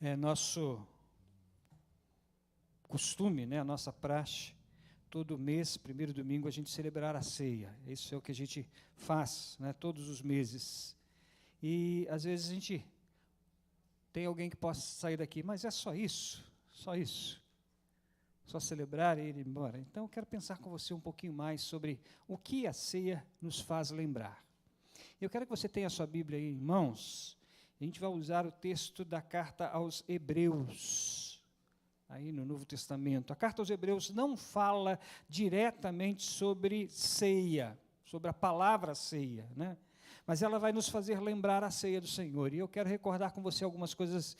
É nosso costume, né, a nossa praxe, todo mês, primeiro domingo, a gente celebrar a ceia. Isso é o que a gente faz, né, todos os meses. E, às vezes, a gente tem alguém que possa sair daqui, mas é só isso, só celebrar e ir embora. Então, eu quero pensar com você um pouquinho mais sobre o que a ceia nos faz lembrar. Eu quero que você tenha a sua Bíblia aí em mãos. A gente vai usar o texto da carta aos Hebreus, aí no Novo Testamento. A carta aos Hebreus não fala diretamente sobre ceia, sobre a palavra ceia, né? Mas ela vai nos fazer lembrar a ceia do Senhor. E eu quero recordar com você algumas coisas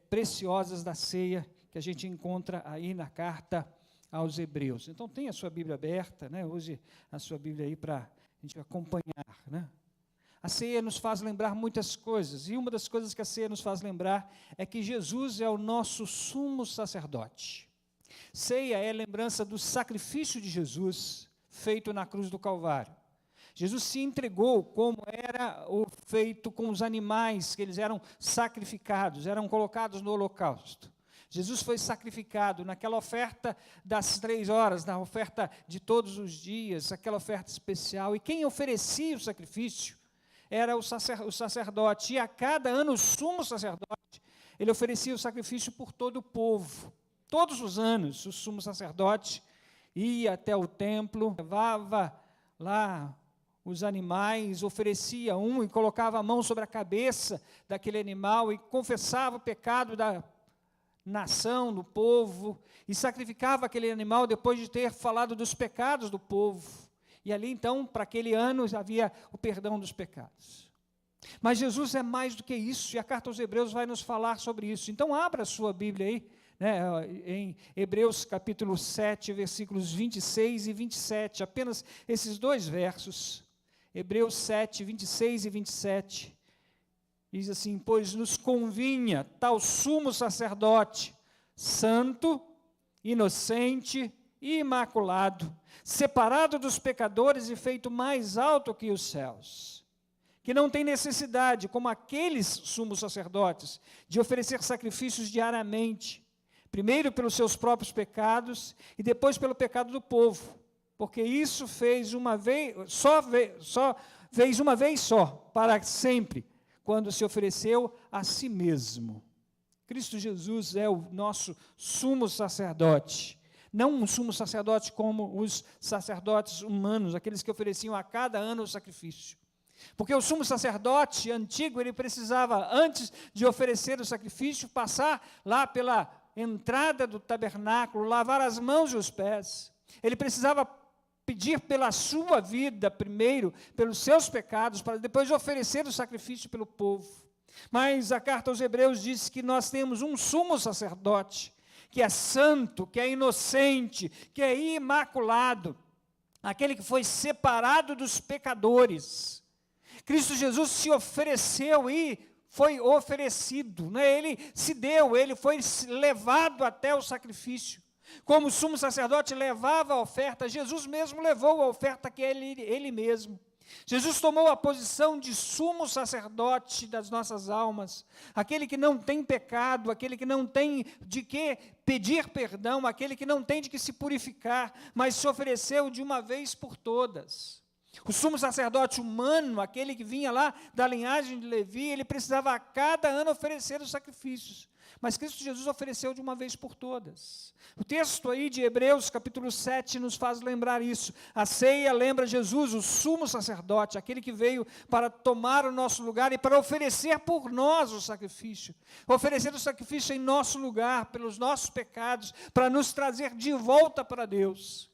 preciosas da ceia que a gente encontra aí na carta aos Hebreus. Então, tenha a sua Bíblia aberta, né? Use a sua Bíblia aí para a gente acompanhar, né? A ceia nos faz lembrar muitas coisas, e uma das coisas que a ceia nos faz lembrar é que Jesus é o nosso sumo sacerdote. Ceia é a lembrança do sacrifício de Jesus feito na cruz do Calvário. Jesus se entregou como era o feito com os animais, que eles eram sacrificados, eram colocados no holocausto. Jesus foi sacrificado naquela oferta das 3 horas, na oferta de todos os dias, aquela oferta especial, e quem oferecia o sacrifício era o sacerdote, e a cada ano o sumo sacerdote, ele oferecia o sacrifício por todo o povo. Todos os anos o sumo sacerdote ia até o templo, levava lá os animais, oferecia um e colocava a mão sobre a cabeça daquele animal e confessava o pecado da nação, do povo, e sacrificava aquele animal depois de ter falado dos pecados do povo. E ali, então, para aquele ano, havia o perdão dos pecados. Mas Jesus é mais do que isso, e a carta aos Hebreus vai nos falar sobre isso. Então, abra a sua Bíblia aí, né, em Hebreus capítulo 7, versículos 26 e 27, apenas esses 2 versos. Hebreus 7, 26 e 27, diz assim: pois nos convinha tal sumo sacerdote, santo, inocente e imaculado, separado dos pecadores e feito mais alto que os céus, que não tem necessidade, como aqueles sumos sacerdotes, de oferecer sacrifícios diariamente, primeiro pelos seus próprios pecados e depois pelo pecado do povo, porque isso fez uma vez só, para sempre, quando se ofereceu a si mesmo. Cristo Jesus é o nosso sumo sacerdote. Não um sumo sacerdote como os sacerdotes humanos, aqueles que ofereciam a cada ano o sacrifício. Porque o sumo sacerdote antigo, ele precisava, antes de oferecer o sacrifício, passar lá pela entrada do tabernáculo, lavar as mãos e os pés. Ele precisava pedir pela sua vida primeiro, pelos seus pecados, para depois oferecer o sacrifício pelo povo. Mas a carta aos Hebreus diz que nós temos um sumo sacerdote, que é santo, que é inocente, que é imaculado, aquele que foi separado dos pecadores. Cristo Jesus se ofereceu e foi oferecido, né? Ele se deu, ele foi levado até o sacrifício. Como o sumo sacerdote levava a oferta, Jesus mesmo levou a oferta que ele mesmo. Jesus tomou a posição de sumo sacerdote das nossas almas, aquele que não tem pecado, aquele que não tem de que pedir perdão, aquele que não tem de que se purificar, mas se ofereceu de uma vez por todas. O sumo sacerdote humano, aquele que vinha lá da linhagem de Levi, ele precisava a cada ano oferecer os sacrifícios. Mas Cristo Jesus ofereceu de uma vez por todas. O texto aí de Hebreus, capítulo 7, nos faz lembrar isso. A ceia lembra Jesus, o sumo sacerdote, aquele que veio para tomar o nosso lugar e para oferecer por nós o sacrifício. Oferecer o sacrifício em nosso lugar, pelos nossos pecados, para nos trazer de volta para Deus.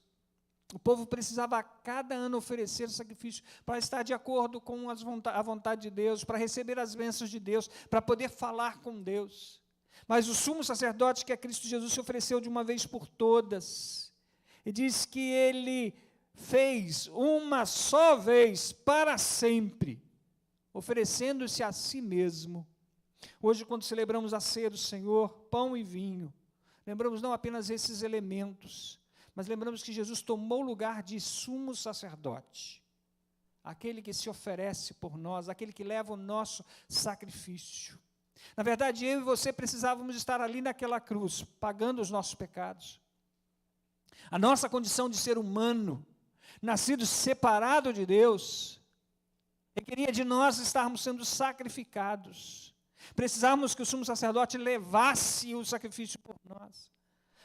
O povo precisava a cada ano oferecer o sacrifício para estar de acordo com a vontade de Deus, para receber as bênçãos de Deus, para poder falar com Deus. Mas o sumo sacerdote, que é Cristo Jesus, se ofereceu de uma vez por todas. E diz que ele fez uma só vez para sempre, oferecendo-se a si mesmo. Hoje, quando celebramos a ceia do Senhor, pão e vinho, lembramos não apenas esses elementos, mas lembramos que Jesus tomou o lugar de sumo sacerdote, aquele que se oferece por nós, aquele que leva o nosso sacrifício. Na verdade, eu e você precisávamos estar ali naquela cruz, pagando os nossos pecados. A nossa condição de ser humano, nascido separado de Deus, requeria de nós estarmos sendo sacrificados. Precisávamos que o sumo sacerdote levasse o sacrifício por nós.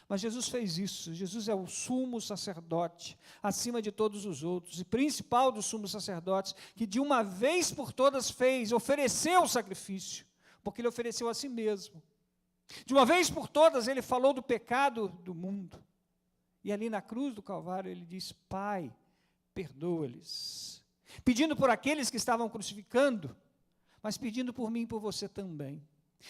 Mas Jesus fez isso. Jesus é o sumo sacerdote, acima de todos os outros, e principal dos sumos sacerdotes, que de uma vez por todas ofereceu o sacrifício, porque ele ofereceu a si mesmo. De uma vez por todas ele falou do pecado do mundo. E ali na cruz do Calvário ele diz: Pai, perdoa-lhes. Pedindo por aqueles que estavam crucificando, mas pedindo por mim e por você também.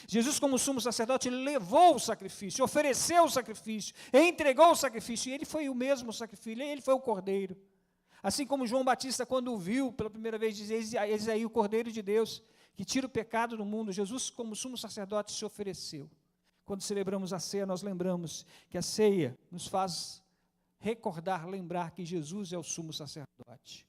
Jesus, como sumo sacerdote, ele levou o sacrifício, ofereceu o sacrifício, entregou o sacrifício, e ele foi o mesmo sacrifício, ele foi o cordeiro. Assim como João Batista, quando o viu pela primeira vez, diz: eis aí o Cordeiro de Deus, que tira o pecado do mundo. Jesus, como sumo sacerdote, se ofereceu. Quando celebramos a ceia, nós lembramos que a ceia nos faz recordar, lembrar que Jesus é o sumo sacerdote.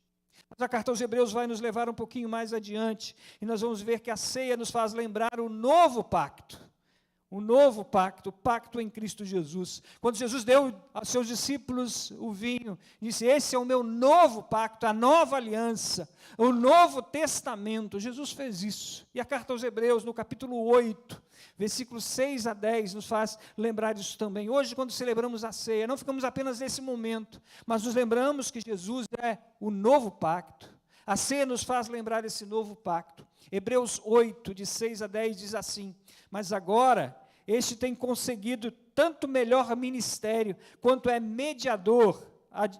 Mas a carta aos Hebreus vai nos levar um pouquinho mais adiante, e nós vamos ver que a ceia nos faz lembrar o novo pacto, o pacto em Cristo Jesus. Quando Jesus deu aos seus discípulos o vinho, disse: esse é o meu novo pacto, a nova aliança, o novo testamento. Jesus fez isso. E a carta aos Hebreus, no capítulo 8, versículos 6 a 10, nos faz lembrar disso também. Hoje, quando celebramos a ceia, não ficamos apenas nesse momento, mas nos lembramos que Jesus é o novo pacto. A ceia nos faz lembrar esse novo pacto. Hebreus 8, de 6 a 10, diz assim: mas agora este tem conseguido tanto melhor ministério, quanto é mediador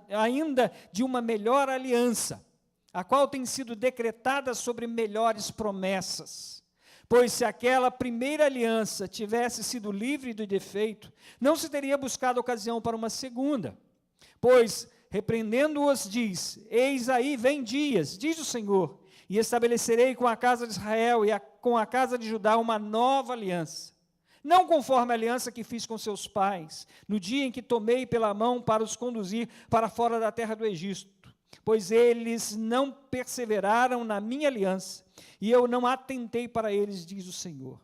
ainda de uma melhor aliança, a qual tem sido decretada sobre melhores promessas. Pois se aquela primeira aliança tivesse sido livre do defeito, não se teria buscado ocasião para uma segunda. Pois, repreendendo-os, diz: eis aí vem dias, diz o Senhor, e estabelecerei com a casa de Israel e com a casa de Judá uma nova aliança. Não conforme a aliança que fiz com seus pais, no dia em que tomei pela mão para os conduzir para fora da terra do Egito, pois eles não perseveraram na minha aliança, e eu não atentei para eles, diz o Senhor.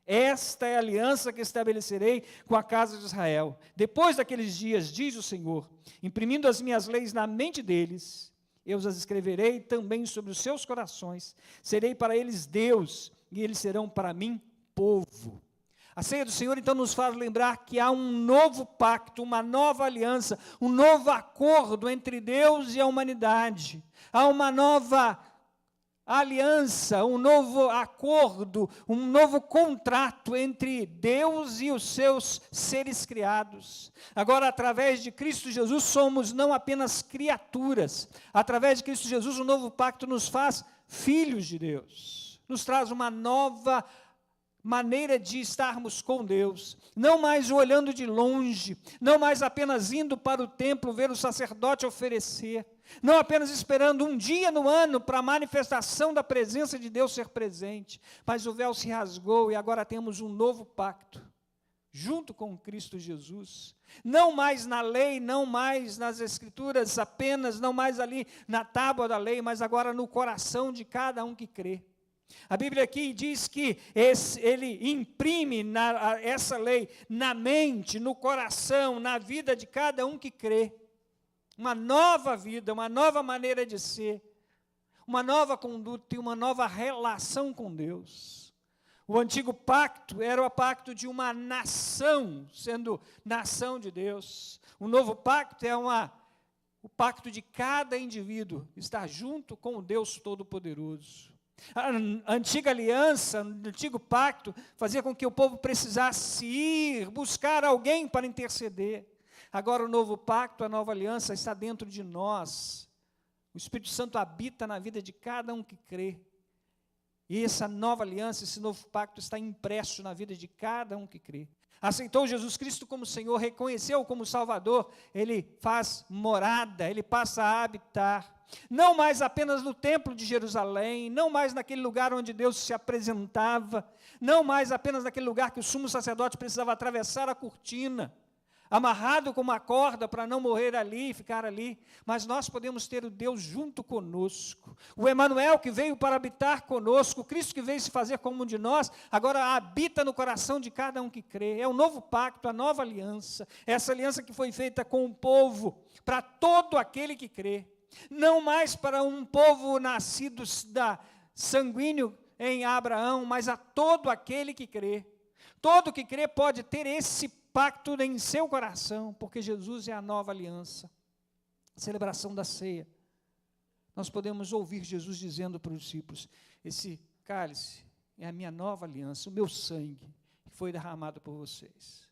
Esta é a aliança que estabelecerei com a casa de Israel. Depois daqueles dias, diz o Senhor, imprimindo as minhas leis na mente deles, eu as escreverei também sobre os seus corações, serei para eles Deus, e eles serão para mim povo. A ceia do Senhor, então, nos faz lembrar que há um novo pacto, uma nova aliança, um novo acordo entre Deus e a humanidade. Há uma nova aliança, um novo acordo, um novo contrato entre Deus e os seus seres criados. Agora, através de Cristo Jesus, somos não apenas criaturas. Através de Cristo Jesus, o novo pacto nos faz filhos de Deus. Nos traz uma nova maneira de estarmos com Deus, não mais olhando de longe, não mais apenas indo para o templo ver o sacerdote oferecer, não apenas esperando um dia no ano para a manifestação da presença de Deus ser presente, mas o véu se rasgou e agora temos um novo pacto, junto com Cristo Jesus, não mais na lei, não mais nas escrituras apenas, não mais ali na tábua da lei, mas agora no coração de cada um que crê. A Bíblia aqui diz que ele imprime essa lei na mente, no coração, na vida de cada um que crê. Uma nova vida, uma nova maneira de ser, uma nova conduta e uma nova relação com Deus. O antigo pacto era o pacto de uma nação, sendo nação de Deus. O novo pacto é o pacto de cada indivíduo estar junto com o Deus Todo-Poderoso. A antiga aliança, o antigo pacto, fazia com que o povo precisasse ir buscar alguém para interceder. Agora o novo pacto, a nova aliança está dentro de nós. O Espírito Santo habita na vida de cada um que crê. E essa nova aliança, esse novo pacto está impresso na vida de cada um que crê. Aceitou Jesus Cristo como Senhor, reconheceu como Salvador, ele faz morada, ele passa a habitar. Não mais apenas no templo de Jerusalém, não mais naquele lugar onde Deus se apresentava, não mais apenas naquele lugar que o sumo sacerdote precisava atravessar a cortina. amarrado com uma corda para não morrer ali, ficar ali, mas nós podemos ter o Deus junto conosco, o Emanuel que veio para habitar conosco, o Cristo que veio se fazer como um de nós, agora habita no coração de cada um que crê. É o novo pacto, a nova aliança, essa aliança que foi feita com o povo, para todo aquele que crê, não mais para um povo nascido sanguíneo em Abraão, mas a todo aquele que crê. Todo que crê pode ter esse pacto em seu coração, porque Jesus é a nova aliança. Celebração da ceia. Nós podemos ouvir Jesus dizendo para os discípulos: esse cálice é a minha nova aliança, o meu sangue, que foi derramado por vocês.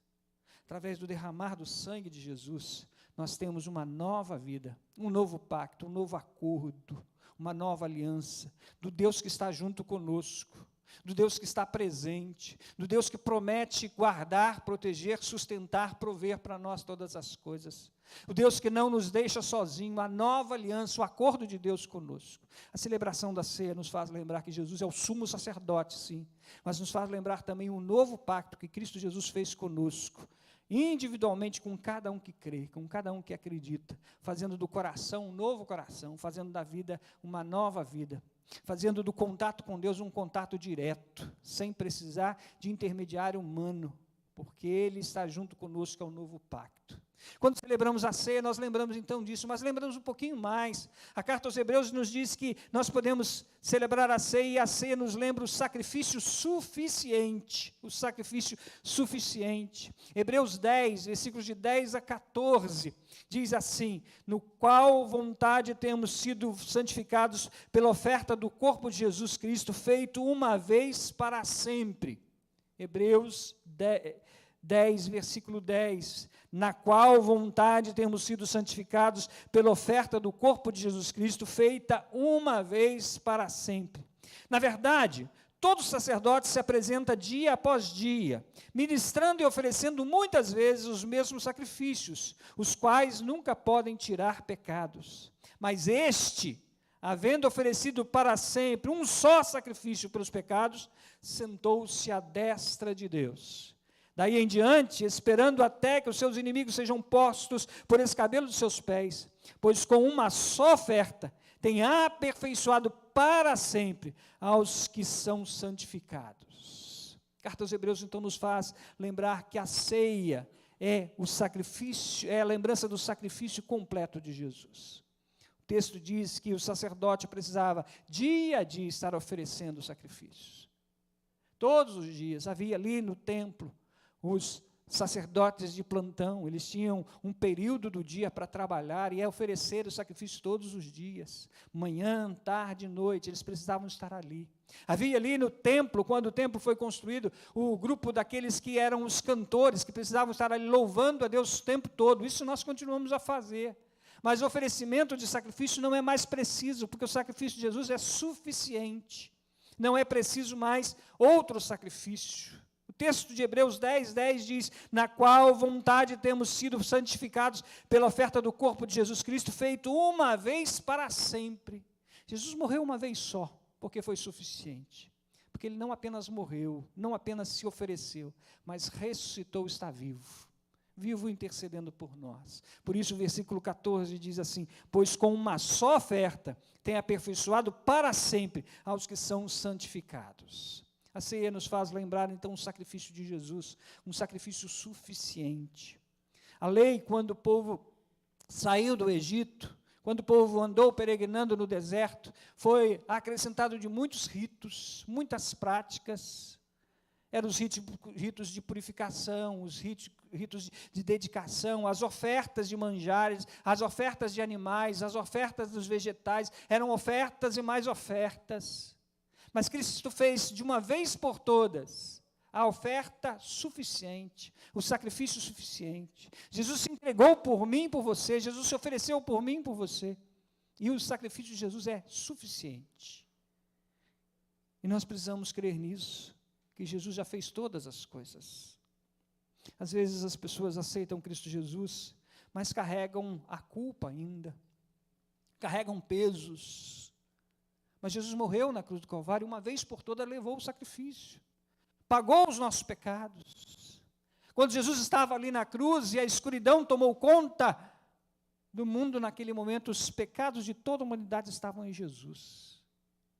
Através do derramar do sangue de Jesus, nós temos uma nova vida, um novo pacto, um novo acordo, uma nova aliança, do Deus que está junto conosco, do Deus que está presente, do Deus que promete guardar, proteger, sustentar, prover para nós todas as coisas. O Deus que não nos deixa sozinho, a nova aliança, o acordo de Deus conosco. A celebração da ceia nos faz lembrar que Jesus é o sumo sacerdote, sim, mas nos faz lembrar também um novo pacto que Cristo Jesus fez conosco, individualmente com cada um que crê, com cada um que acredita, fazendo do coração um novo coração, fazendo da vida uma nova vida, fazendo do contato com Deus um contato direto, sem precisar de intermediário humano, porque Ele está junto conosco ao novo pacto. Quando celebramos a ceia, nós lembramos então disso, mas lembramos um pouquinho mais. A carta aos Hebreus nos diz que nós podemos celebrar a ceia, e a ceia nos lembra o sacrifício suficiente, o sacrifício suficiente. Hebreus 10, versículos de 10 a 14, diz assim: no qual vontade temos sido santificados pela oferta do corpo de Jesus Cristo, feito uma vez para sempre. Hebreus 10, versículo 10, na qual vontade temos sido santificados pela oferta do corpo de Jesus Cristo, feita uma vez para sempre. Na verdade, todo sacerdote se apresenta dia após dia, ministrando e oferecendo muitas vezes os mesmos sacrifícios, os quais nunca podem tirar pecados. Mas este, havendo oferecido para sempre um só sacrifício pelos pecados, sentou-se à destra de Deus. Daí em diante, esperando até que os seus inimigos sejam postos por escabelo dos seus pés, pois com uma só oferta tem aperfeiçoado para sempre aos que são santificados. A carta aos Hebreus então nos faz lembrar que a ceia é o sacrifício, é a lembrança do sacrifício completo de Jesus. O texto diz que o sacerdote precisava dia a dia estar oferecendo sacrifícios. Todos os dias havia ali no templo os sacerdotes de plantão, eles tinham um período do dia para trabalhar e oferecer o sacrifício todos os dias, manhã, tarde, noite, eles precisavam estar ali. Havia ali no templo, quando o templo foi construído, o grupo daqueles que eram os cantores, que precisavam estar ali louvando a Deus o tempo todo. Isso nós continuamos a fazer. Mas o oferecimento de sacrifício não é mais preciso, porque o sacrifício de Jesus é suficiente. Não é preciso mais outro sacrifício. O texto de Hebreus 10, 10 diz: na qual vontade temos sido santificados pela oferta do corpo de Jesus Cristo, feito uma vez para sempre. Jesus morreu uma vez só, porque foi suficiente. Porque Ele não apenas morreu, não apenas se ofereceu, mas ressuscitou, está vivo. Vivo intercedendo por nós. Por isso o versículo 14 diz assim: pois com uma só oferta tem aperfeiçoado para sempre aos que são santificados. A ceia nos faz lembrar, então, o sacrifício de Jesus, um sacrifício suficiente. A lei, quando o povo saiu do Egito, quando o povo andou peregrinando no deserto, foi acrescentado de muitos ritos, muitas práticas. Eram os ritos de purificação, os ritos de dedicação, as ofertas de manjares, as ofertas de animais, as ofertas dos vegetais, eram ofertas e mais ofertas. Mas Cristo fez de uma vez por todas a oferta suficiente, o sacrifício suficiente. Jesus se entregou por mim e por você, Jesus se ofereceu por mim e por você. E o sacrifício de Jesus é suficiente. E nós precisamos crer nisso, que Jesus já fez todas as coisas. Às vezes as pessoas aceitam Cristo Jesus, mas carregam a culpa ainda, carregam pesos. Mas Jesus morreu na cruz do Calvário, uma vez por todas levou o sacrifício, pagou os nossos pecados, Quando Jesus estava ali na cruz e a escuridão tomou conta do mundo naquele momento, os pecados de toda a humanidade estavam em Jesus.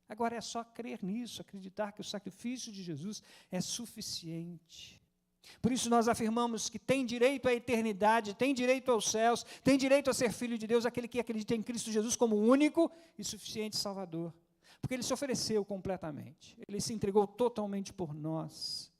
Agora é só crer nisso, acreditar que o sacrifício de Jesus é suficiente. Por isso nós afirmamos que tem direito à eternidade, tem direito aos céus, tem direito a ser filho de Deus, aquele que acredita em Cristo Jesus como único e suficiente Salvador. Porque Ele se ofereceu completamente, Ele se entregou totalmente por nós.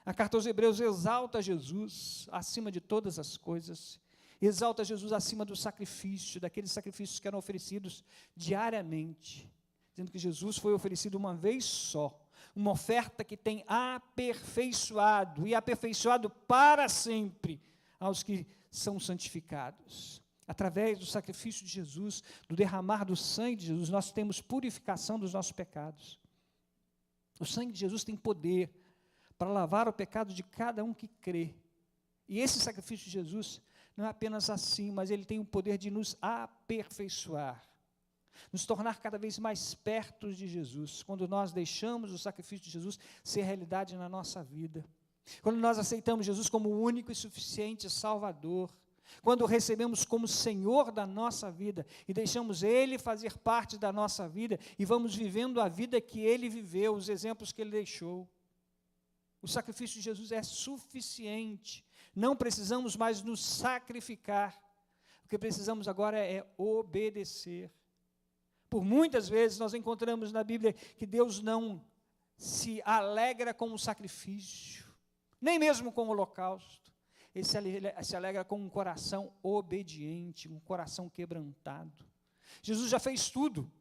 A carta aos Hebreus exalta Jesus acima de todas as coisas, exalta Jesus acima do sacrifício, daqueles sacrifícios que eram oferecidos diariamente, dizendo que Jesus foi oferecido uma vez só, uma oferta que tem aperfeiçoado, e aperfeiçoado para sempre, aos que são santificados. Através do sacrifício de Jesus, do derramar do sangue de Jesus, nós temos purificação dos nossos pecados. O sangue de Jesus tem poder para lavar o pecado de cada um que crê. E esse sacrifício de Jesus não é apenas assim, mas ele tem o poder de nos aperfeiçoar, nos tornar cada vez mais perto de Jesus, quando nós deixamos o sacrifício de Jesus ser realidade na nossa vida, quando nós aceitamos Jesus como o único e suficiente Salvador, quando o recebemos como Senhor da nossa vida e deixamos Ele fazer parte da nossa vida e vamos vivendo a vida que Ele viveu, os exemplos que Ele deixou. O sacrifício de Jesus é suficiente, não precisamos mais nos sacrificar, o que precisamos agora é obedecer. Por muitas vezes nós encontramos na Bíblia que Deus não se alegra com o sacrifício, nem mesmo com o holocausto. Ele se alegra com um coração obediente, um coração quebrantado. Jesus já fez tudo.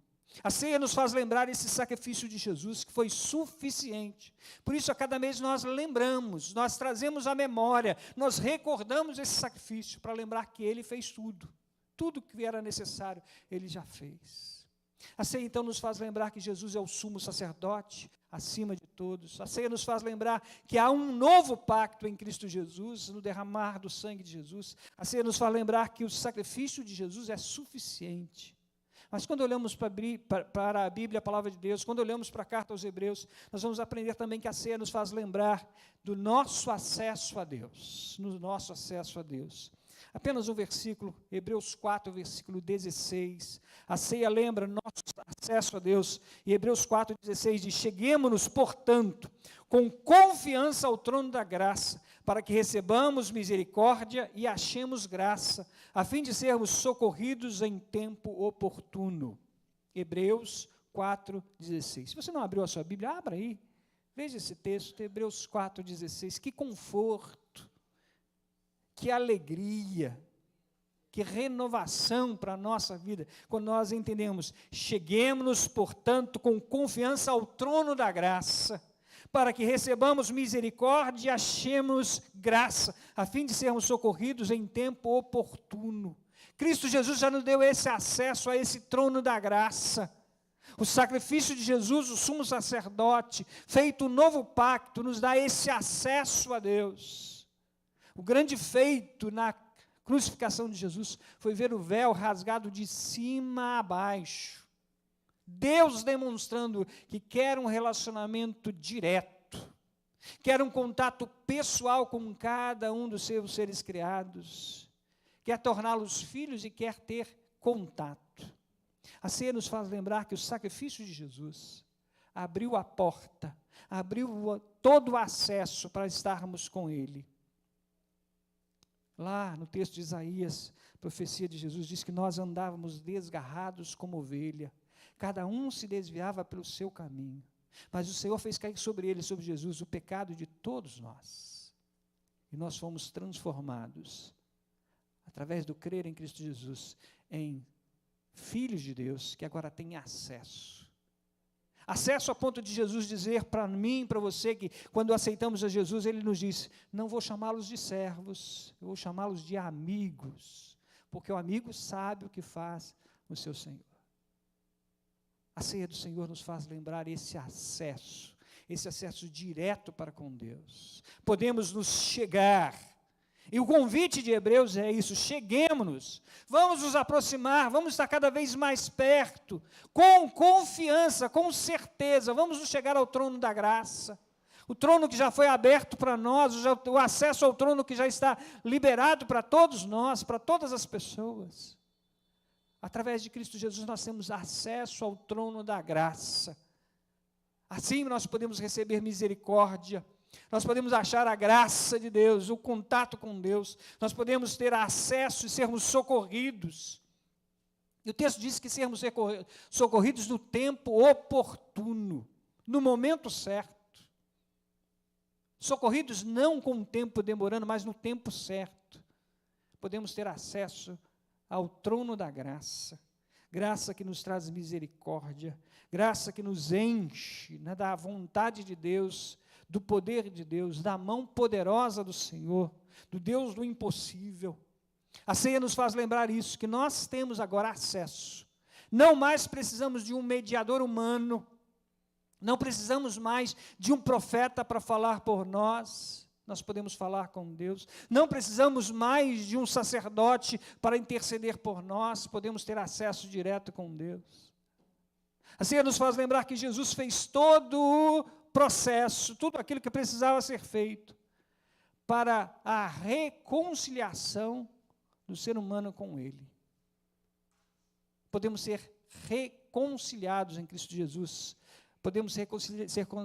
A ceia nos faz lembrar esse sacrifício de Jesus, que foi suficiente. Por isso, a cada mês nós lembramos, nós trazemos à memória, nós recordamos esse sacrifício, para lembrar que Ele fez tudo. Tudo que era necessário, Ele já fez. A ceia, então, nos faz lembrar que Jesus é o sumo sacerdote, acima de todos. A ceia nos faz lembrar que há um novo pacto em Cristo Jesus, no derramar do sangue de Jesus. A ceia nos faz lembrar que o sacrifício de Jesus é suficiente. Mas quando olhamos para a Bíblia, a palavra de Deus, quando olhamos para a carta aos Hebreus, nós vamos aprender também que a ceia nos faz lembrar do nosso acesso a Deus, no nosso acesso a Deus. Apenas um versículo, Hebreus 4, versículo 16, a ceia lembra nosso acesso a Deus, e Hebreus 4, 16 diz: cheguemo-nos, portanto, com confiança ao trono da graça, para que recebamos misericórdia e achemos graça, a fim de sermos socorridos em tempo oportuno. Hebreus 4, 16. Se você não abriu a sua Bíblia, abra aí, veja esse texto, Hebreus 4, 16, que conforto, que alegria, que renovação para a nossa vida, quando nós entendemos: cheguemos-nos, portanto, com confiança ao trono da graça, para que recebamos misericórdia e achemos graça, a fim de sermos socorridos em tempo oportuno. Cristo Jesus já nos deu esse acesso a esse trono da graça. O sacrifício de Jesus, o sumo sacerdote, feito um novo pacto, nos dá esse acesso a Deus. O grande feito na crucificação de Jesus foi ver o véu rasgado de cima a baixo. Deus demonstrando que quer um relacionamento direto, quer um contato pessoal com cada um dos seus seres criados, quer torná-los filhos e quer ter contato. A ceia nos faz lembrar que o sacrifício de Jesus abriu a porta, abriu todo o acesso para estarmos com Ele. Lá no texto de Isaías, a profecia de Jesus diz que nós andávamos desgarrados como ovelha, cada um se desviava pelo seu caminho, mas o Senhor fez cair sobre ele, sobre Jesus, o pecado de todos nós, e nós fomos transformados, através do crer em Cristo Jesus, em filhos de Deus, que agora têm acesso a ponto de Jesus dizer para mim e para você que quando aceitamos a Jesus, Ele nos diz: não vou chamá-los de servos, eu vou chamá-los de amigos, porque o amigo sabe o que faz o seu Senhor. A ceia do Senhor nos faz lembrar esse acesso direto para com Deus. Podemos nos chegar, e o convite de Hebreus é isso: cheguemos-nos, vamos nos aproximar, vamos estar cada vez mais perto, com confiança, com certeza, vamos nos chegar ao trono da graça, O trono que já foi aberto para nós, o acesso ao trono que já está liberado para todos nós, para todas as pessoas. Através de Cristo Jesus nós temos acesso ao trono da graça. Assim nós podemos receber misericórdia, nós podemos achar a graça de Deus, o contato com Deus, nós podemos ter acesso e sermos socorridos. E o texto diz que sermos socorridos no tempo oportuno, no momento certo. Socorridos não com o tempo demorando, mas no tempo certo. Podemos ter acesso ao trono da graça. Graça que nos traz misericórdia, graça que nos enche, né, da vontade de Deus, do poder de Deus, da mão poderosa do Senhor, do Deus do impossível. A ceia nos faz lembrar isso, que nós temos agora acesso. Não mais precisamos de um mediador humano, não precisamos mais de um profeta para falar por nós. Nós podemos falar com Deus. Não precisamos mais de um sacerdote para interceder por nós. Podemos ter acesso direto com Deus. A ceia nos faz lembrar que Jesus fez todo o processo, tudo aquilo que precisava ser feito para a reconciliação do ser humano com Ele. Podemos ser reconciliados em Cristo Jesus. Podemos ser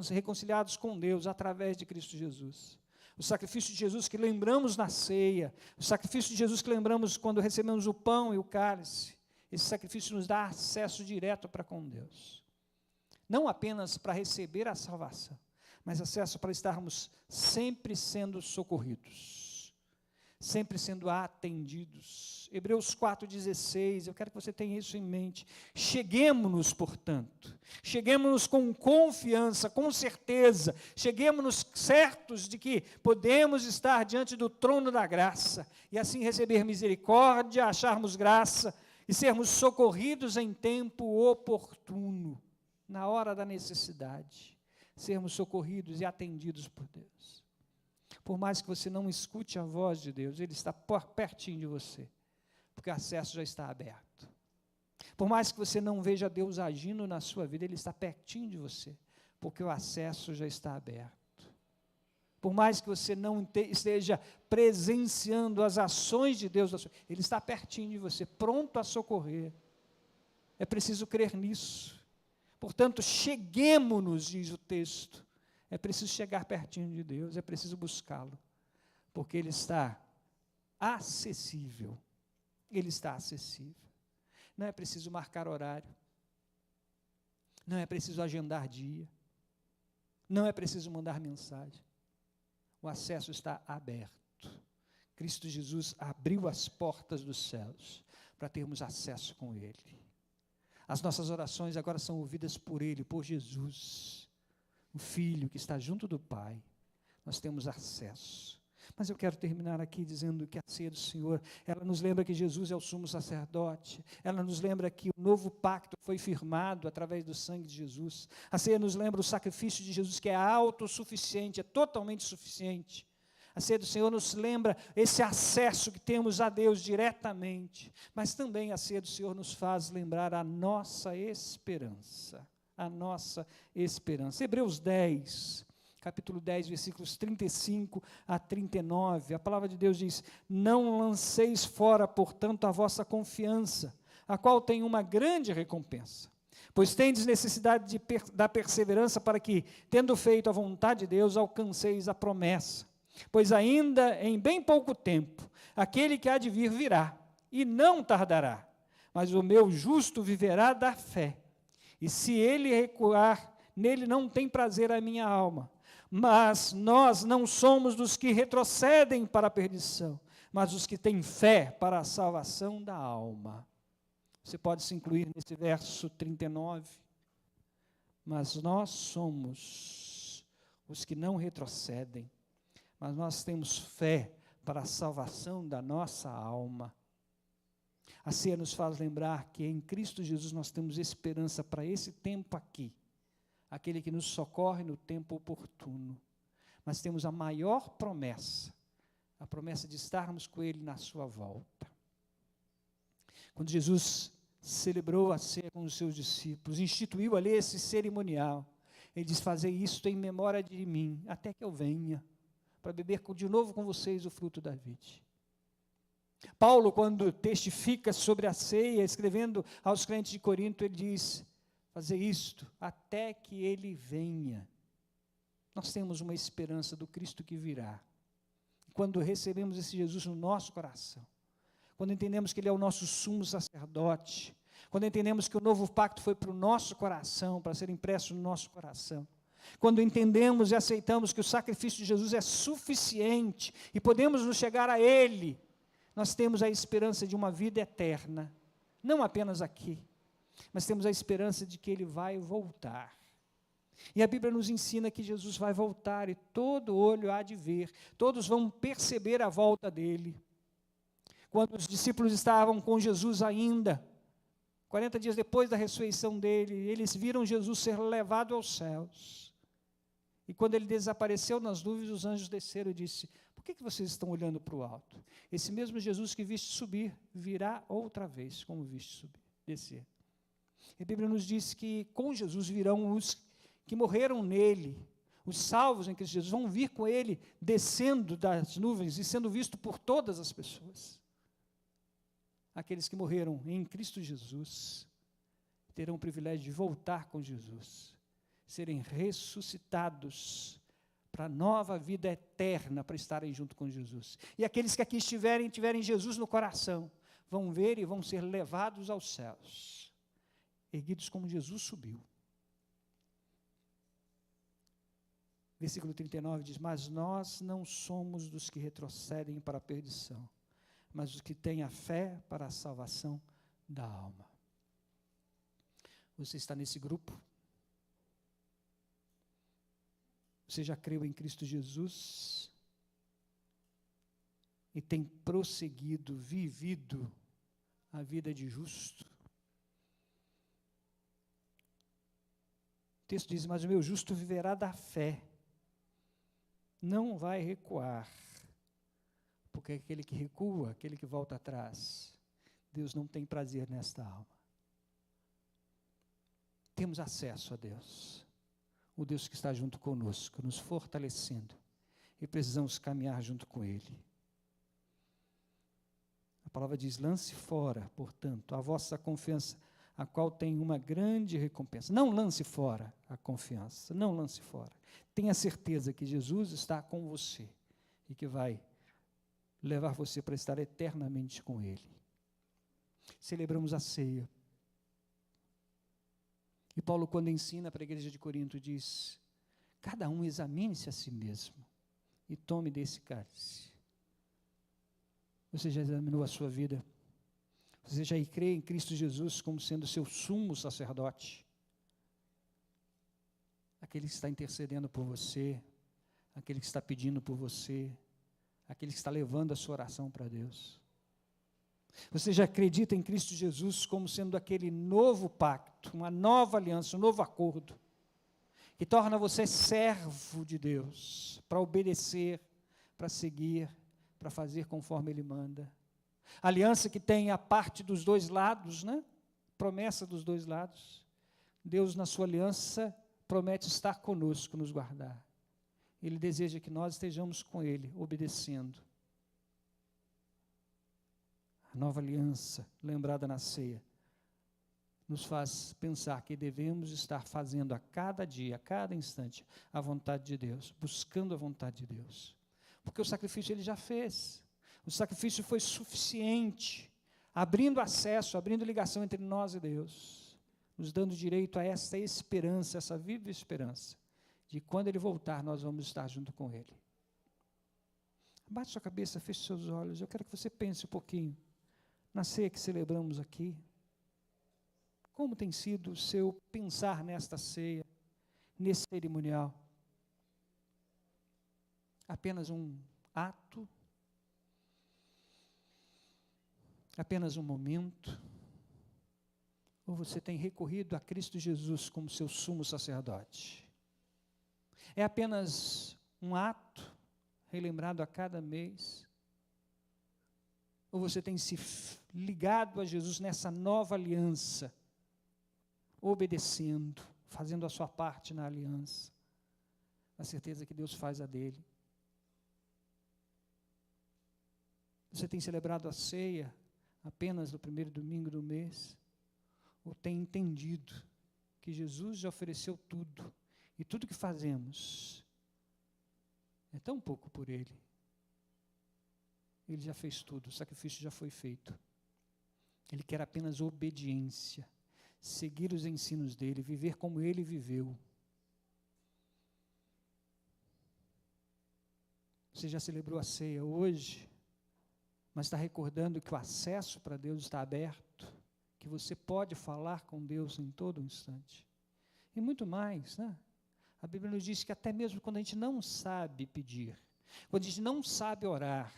reconciliados com Deus através de Cristo Jesus. O sacrifício de Jesus que lembramos na ceia, o sacrifício de Jesus que lembramos quando recebemos o pão e o cálice, esse sacrifício nos dá acesso direto para com Deus. Não apenas para receber a salvação, mas acesso para estarmos sempre sendo socorridos, sempre sendo atendidos. Hebreus 4,16, eu quero que você tenha isso em mente. Cheguemo-nos, portanto, cheguemo-nos com confiança, com certeza, cheguemo-nos certos de que podemos estar diante do trono da graça, e assim receber misericórdia, acharmos graça, e sermos socorridos em tempo oportuno, na hora da necessidade, sermos socorridos e atendidos por Deus. Por mais que você não escute a voz de Deus, Ele está pertinho de você, porque o acesso já está aberto. Por mais que você não veja Deus agindo na sua vida, Ele está pertinho de você, porque o acesso já está aberto. Por mais que você não esteja presenciando as ações de Deus, Ele está pertinho de você, pronto a socorrer. É preciso crer nisso. Portanto, cheguemo-nos, diz o texto. É preciso chegar pertinho de Deus, é preciso buscá-lo, porque Ele está acessível. Ele está acessível. Não é preciso marcar horário, não é preciso agendar dia, não é preciso mandar mensagem. O acesso está aberto. Cristo Jesus abriu as portas dos céus para termos acesso com Ele. As nossas orações agora são ouvidas por Ele, por Jesus, o Filho que está junto do Pai. Nós temos acesso. Mas eu quero terminar aqui dizendo que a ceia do Senhor, ela nos lembra que Jesus é o sumo sacerdote, ela nos lembra que o novo pacto foi firmado através do sangue de Jesus. A ceia nos lembra o sacrifício de Jesus, que é autossuficiente, é totalmente suficiente. A ceia do Senhor nos lembra esse acesso que temos a Deus diretamente, mas também a ceia do Senhor nos faz lembrar a nossa esperança, a nossa esperança. Hebreus 10, capítulo 10, versículos 35 a 39, a palavra de Deus diz: não lanceis fora, portanto, a vossa confiança, a qual tem uma grande recompensa, pois tendes necessidade da perseverança, para que, tendo feito a vontade de Deus, alcanceis a promessa. Pois ainda em bem pouco tempo, aquele que há de vir virá, e não tardará, mas o meu justo viverá da fé, e se ele recuar, nele não tem prazer a minha alma. Mas nós não somos dos que retrocedem para a perdição, mas os que têm fé para a salvação da alma. Você pode se incluir nesse verso 39. Mas nós somos os que não retrocedem, mas nós temos fé para a salvação da nossa alma. A ceia nos faz lembrar que em Cristo Jesus nós temos esperança para esse tempo aqui, aquele que nos socorre no tempo oportuno. Mas temos a maior promessa, a promessa de estarmos com Ele na sua volta. Quando Jesus celebrou a ceia com os seus discípulos, instituiu ali esse cerimonial, Ele diz: fazei isto em memória de mim, até que eu venha, para beber de novo com vocês o fruto da vide. Paulo, quando testifica sobre a ceia, escrevendo aos crentes de Corinto, ele diz: fazer isto até que ele venha. Nós temos uma esperança do Cristo que virá. Quando recebemos esse Jesus no nosso coração, quando entendemos que Ele é o nosso sumo sacerdote, quando entendemos que o novo pacto foi para o nosso coração, para ser impresso no nosso coração, quando entendemos e aceitamos que o sacrifício de Jesus é suficiente e podemos nos chegar a Ele, nós temos a esperança de uma vida eterna, não apenas aqui, mas temos a esperança de que Ele vai voltar. E a Bíblia nos ensina que Jesus vai voltar e todo olho há de ver, todos vão perceber a volta dEle. Quando os discípulos estavam com Jesus ainda, 40 dias depois da ressurreição dEle, eles viram Jesus ser levado aos céus. E quando Ele desapareceu nas nuvens, os anjos desceram e disse: por que vocês estão olhando para o alto? Esse mesmo Jesus que viste subir, virá outra vez, como viste subir, descer. E a Bíblia nos diz que com Jesus virão os que morreram nele, os salvos em Cristo Jesus, vão vir com Ele, descendo das nuvens e sendo visto por todas as pessoas. Aqueles que morreram em Cristo Jesus terão o privilégio de voltar com Jesus, serem ressuscitados para a nova vida eterna, para estarem junto com Jesus. E aqueles que aqui tiverem Jesus no coração, vão ver e vão ser levados aos céus, erguidos como Jesus subiu. Versículo 39 diz: mas nós não somos dos que retrocedem para a perdição, mas os que têm a fé para a salvação da alma. Você está nesse grupo? Você já creu em Cristo Jesus? E tem prosseguido, vivido a vida de justo? O texto diz: mas o meu justo viverá da fé, não vai recuar, porque aquele que recua, aquele que volta atrás, Deus não tem prazer nesta alma. Temos acesso a Deus, o Deus que está junto conosco, nos fortalecendo, e precisamos caminhar junto com Ele. A palavra diz: lance fora, portanto, a vossa confiança, a qual tem uma grande recompensa. Não lance fora a confiança, não lance fora. Tenha certeza que Jesus está com você e que vai levar você para estar eternamente com Ele. Celebramos a ceia. E Paulo, quando ensina para a igreja de Corinto, diz: cada um examine-se a si mesmo e tome desse cálice. Você já examinou a sua vida? Você já crê em Cristo Jesus como sendo seu sumo sacerdote? Aquele que está intercedendo por você, aquele que está pedindo por você, aquele que está levando a sua oração para Deus. Você já acredita em Cristo Jesus como sendo aquele novo pacto, uma nova aliança, um novo acordo, que torna você servo de Deus, para obedecer, para seguir, para fazer conforme Ele manda. Aliança que tem a parte dos dois lados, né? Promessa dos dois lados. Deus, na sua aliança, promete estar conosco, nos guardar. Ele deseja que nós estejamos com Ele, obedecendo. A nova aliança, lembrada na ceia, nos faz pensar que devemos estar fazendo a cada dia, a cada instante, a vontade de Deus, buscando a vontade de Deus. Porque o sacrifício Ele já fez. O sacrifício foi suficiente, abrindo acesso, abrindo ligação entre nós e Deus, nos dando direito a essa esperança, essa viva esperança, de quando Ele voltar, nós vamos estar junto com Ele. Bate sua cabeça, feche seus olhos, eu quero que você pense um pouquinho na ceia que celebramos aqui. Como tem sido o seu pensar nesta ceia, nesse cerimonial? Apenas um ato? Apenas um momento? Ou você tem recorrido a Cristo Jesus como seu sumo sacerdote? É apenas um ato, relembrado a cada mês? Ou você tem se ligado a Jesus nessa nova aliança, obedecendo, fazendo a sua parte na aliança, na certeza que Deus faz a dele. Você tem celebrado a ceia apenas no primeiro domingo do mês? Ou tem entendido que Jesus já ofereceu tudo, e tudo que fazemos é tão pouco por Ele? Ele já fez tudo, o sacrifício já foi feito. Ele quer apenas obediência, seguir os ensinos dele, viver como Ele viveu. Você já celebrou a ceia hoje, mas está recordando que o acesso para Deus está aberto, que você pode falar com Deus em todo instante. E muito mais, né? A Bíblia nos diz que até mesmo quando a gente não sabe pedir, quando a gente não sabe orar,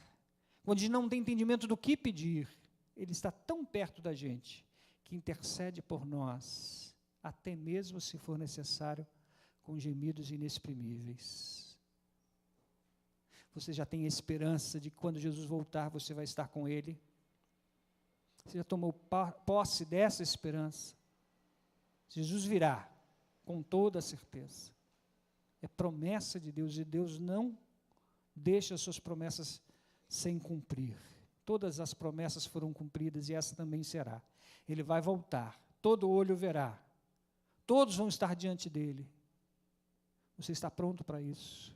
quando a gente não tem entendimento do que pedir, Ele está tão perto da gente, que intercede por nós, até mesmo se for necessário, com gemidos inexprimíveis. Você já tem a esperança de que quando Jesus voltar, você vai estar com Ele? Você já tomou posse dessa esperança? Jesus virá, com toda a certeza. É promessa de Deus, e Deus não deixa as suas promessas sem cumprir. Todas as promessas foram cumpridas, e essa também será. Ele vai voltar, todo olho verá, todos vão estar diante dele. Você está pronto para isso?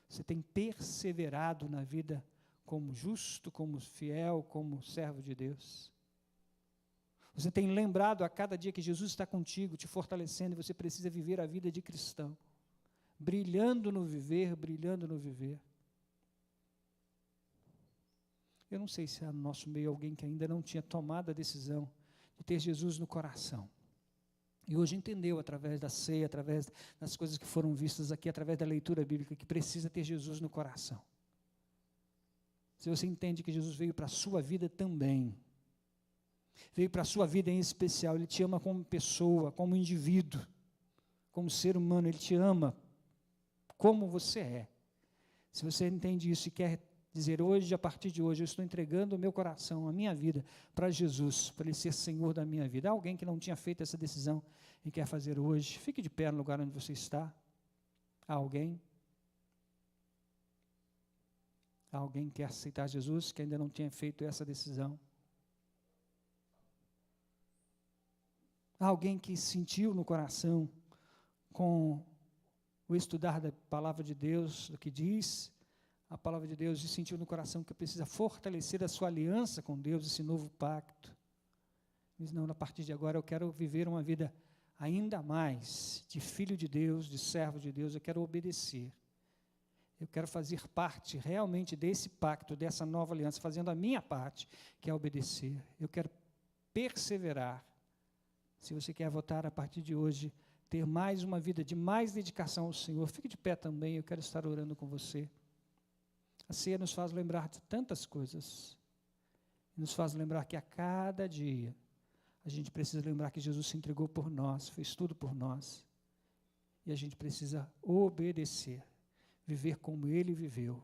Você tem perseverado na vida como justo, como fiel, como servo de Deus? Você tem lembrado a cada dia que Jesus está contigo, te fortalecendo, e você precisa viver a vida de cristão, brilhando no viver, brilhando no viver. Eu não sei se há no nosso meio alguém que ainda não tinha tomado a decisão de ter Jesus no coração. E hoje entendeu, através da ceia, através das coisas que foram vistas aqui, através da leitura bíblica, que precisa ter Jesus no coração. Se você entende que Jesus veio para a sua vida também, veio para a sua vida em especial, Ele te ama como pessoa, como indivíduo, como ser humano, Ele te ama como você é. Se você entende isso e quer dizer hoje, a partir de hoje, eu estou entregando o meu coração, a minha vida, para Jesus, para Ele ser Senhor da minha vida. Há alguém que não tinha feito essa decisão e quer fazer hoje? Fique de pé no lugar onde você está. Há alguém? Há alguém que quer aceitar Jesus, que ainda não tinha feito essa decisão? Há alguém que sentiu no coração, com o estudar da palavra de Deus, do que diz a palavra de Deus, e sentiu no coração que precisa fortalecer a sua aliança com Deus, esse novo pacto? Diz, não, a partir de agora eu quero viver uma vida ainda mais de filho de Deus, de servo de Deus, eu quero obedecer. Eu quero fazer parte realmente desse pacto, dessa nova aliança, fazendo a minha parte, que é obedecer. Eu quero perseverar. Se você quer votar a partir de hoje, ter mais uma vida de mais dedicação ao Senhor, fique de pé também, eu quero estar orando com você. A ceia nos faz lembrar de tantas coisas, nos faz lembrar que a cada dia, a gente precisa lembrar que Jesus se entregou por nós, fez tudo por nós, e a gente precisa obedecer, viver como Ele viveu.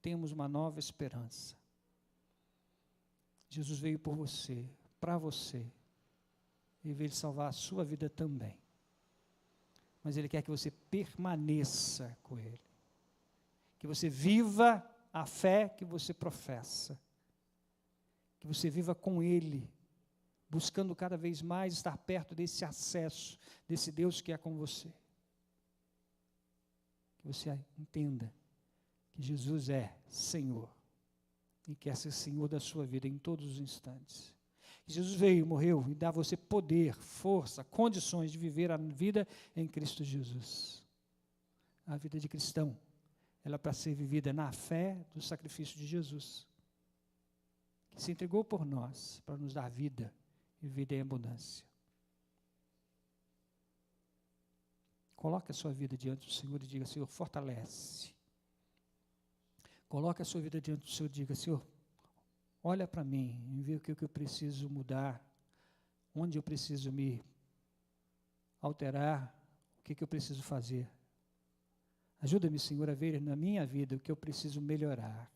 Temos uma nova esperança. Jesus veio por você, para você, e veio salvar a sua vida também. Mas Ele quer que você permaneça com Ele, que você viva a fé que você professa, que você viva com Ele, buscando cada vez mais estar perto desse acesso, desse Deus que é com você. Que você entenda que Jesus é Senhor, e quer ser Senhor da sua vida em todos os instantes. Jesus veio, morreu e dá a você poder, força, condições de viver a vida em Cristo Jesus. A vida de cristão, ela é para ser vivida na fé do sacrifício de Jesus, que se entregou por nós, para nos dar vida e vida em abundância. Coloque a sua vida diante do Senhor e diga, Senhor, fortalece. Coloque a sua vida diante do Senhor e diga, Senhor, olha para mim e vê o que eu preciso mudar, onde eu preciso me alterar, o que eu preciso fazer. Ajuda-me, Senhor, a ver na minha vida o que eu preciso melhorar.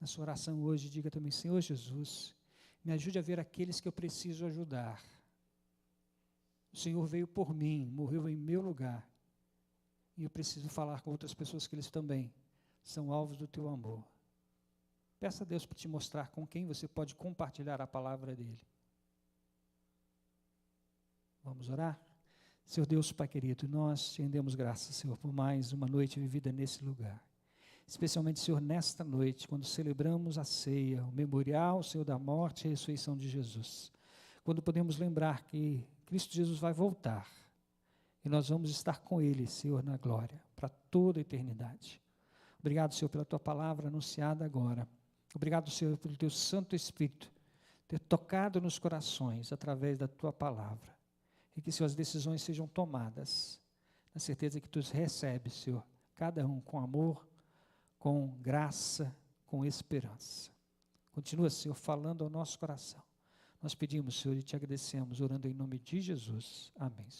Na sua oração hoje, diga também, Senhor Jesus, me ajude a ver aqueles que eu preciso ajudar. O Senhor veio por mim, morreu em meu lugar. E eu preciso falar com outras pessoas que eles também são alvos do teu amor. Peça a Deus para te mostrar com quem você pode compartilhar a palavra dele. Vamos orar? Senhor Deus, Pai querido, nós te rendemos graças, Senhor, por mais uma noite vivida nesse lugar. Especialmente, Senhor, nesta noite, quando celebramos a ceia, o memorial, Senhor, da morte e ressurreição de Jesus. Quando podemos lembrar que Cristo Jesus vai voltar e nós vamos estar com Ele, Senhor, na glória, para toda a eternidade. Obrigado, Senhor, pela Tua palavra anunciada agora. Obrigado, Senhor, pelo Teu Santo Espírito ter tocado nos corações através da Tua palavra. E que, Senhor, as decisões sejam tomadas, na certeza que Tu recebes, Senhor, cada um com amor, com graça, com esperança. Continua, Senhor, falando ao nosso coração. Nós pedimos, Senhor, e te agradecemos, orando em nome de Jesus. Amém.